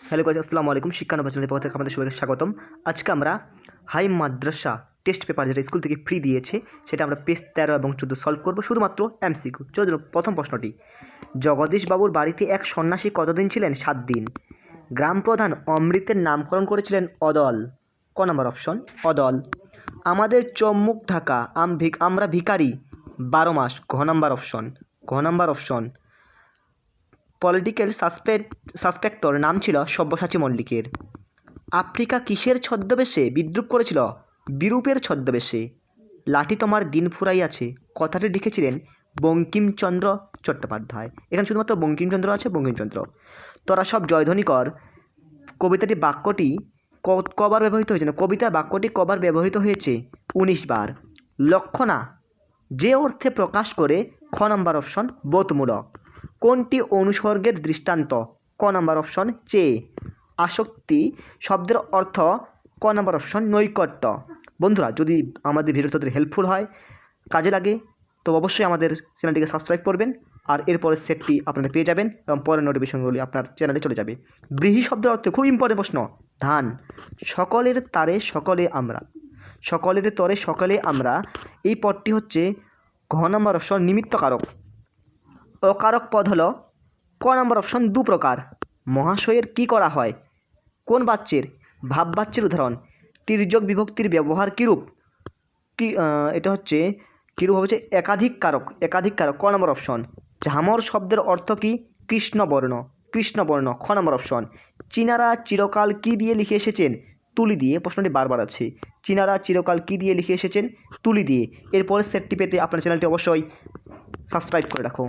Hello guys, আসসালামু আলাইকুম। শিক্ষানব চ্যানেলের পক্ষ থেকে আপনাদের সবাইকে স্বাগতম। আজকে আমরা হাই মাদ্রাসা টেস্ট পেপার যেটা স্কুল থেকে ফ্রি দিয়েছে সেটা আমরা পেজ 13 এবং 14 সলভ করব, শুধুমাত্র এমসিকিউ। চলো প্রথম প্রশ্নটি, জগদীশবাবুর বাড়িতে এক সন্ন্যাসী কতদিন ছিলেন? 7 দিন। গ্রাম প্রধান অমৃতের নামকরণ করেছিলেন অদল। ক নম্বর অপশন অদল। আমাদের চোখ ঢাকা আমরা ভিখারি 12 মাস। ঘ নম্বর অপশন পলিটিক্যাল সাসপেক্টর নাম ছিল সব্যসাচী মল্লিকের। আফ্রিকা কিসের ছদ্মবেশে বিদ্রুপ করেছিল? বিরূপের ছদ্মবেশে। লাঠি তোমার দিন ফুরাইয়াছে কথাটি লিখেছিলেন বঙ্কিমচন্দ্র চট্টোপাধ্যায়। এখানে শুধুমাত্র বঙ্কিমচন্দ্র আছে, বঙ্কিমচন্দ্র। তোরা সব জয়ধ্বনি কর কবিতাটি বাক্যটি কবার ব্যবহৃত হয়েছে না কবিতা বাক্যটি কবার ব্যবহৃত হয়েছে? 19 বার। লক্ষণা যে অর্থে প্রকাশ করে। খ নম্বর অপশন বোধমূলক। কোনটি অনুসর্গের দৃষ্টান্ত? ক নম্বর অপশন চেয়ে। আসক্তি শব্দের অর্থ? ক নম্বর অপশন নৈকট্য। বন্ধুরা, যদি আমাদের ভিডিওটা তাদের হেল্পফুল হয়, কাজে লাগে, তো অবশ্যই আমাদের চ্যানেলটিকে সাবস্ক্রাইব করবেন। আর এরপরের সেটটি আপনারা পেয়ে যাবেন এবং পরের নোটিফিকেশনগুলি আপনার চ্যানেলে চলে যাবে। ব্রীহি শব্দের অর্থ খুব ইম্পর্টেন্ট প্রশ্ন। ধান। সকলের তারে সকলে আমরা। সকলের তরে সকলে আমরা, এই পদটি হচ্ছে ঘ নম্বর অপশন নিমিত্তকারক। অকারক পদ হল ক নম্বর অপশন দু প্রকার। মহাশয়ের কি করা হয়? কোন বাচ্যের? ভাব বাচ্যের উদাহরণ। তির্যক বিভক্তির ব্যবহার কীরূপ? এটা হচ্ছে কীরূপ হচ্ছে একাধিক কারক। ক নম্বর অপশন। ঝামর শব্দের অর্থ কি? কৃষ্ণবর্ণ। খ নম্বর অপশন। চীনারা চিরকাল কি দিয়ে লিখে এসেছেন? তুলি দিয়ে। প্রশ্নটি বারবার আছে। চীনারা চিরকাল কি দিয়ে লিখে এসেছেন? তুলি দিয়ে। এরপরের সেটটি পেতে আপনার চ্যানেলটি অবশ্যই সাবস্ক্রাইব করে রাখো।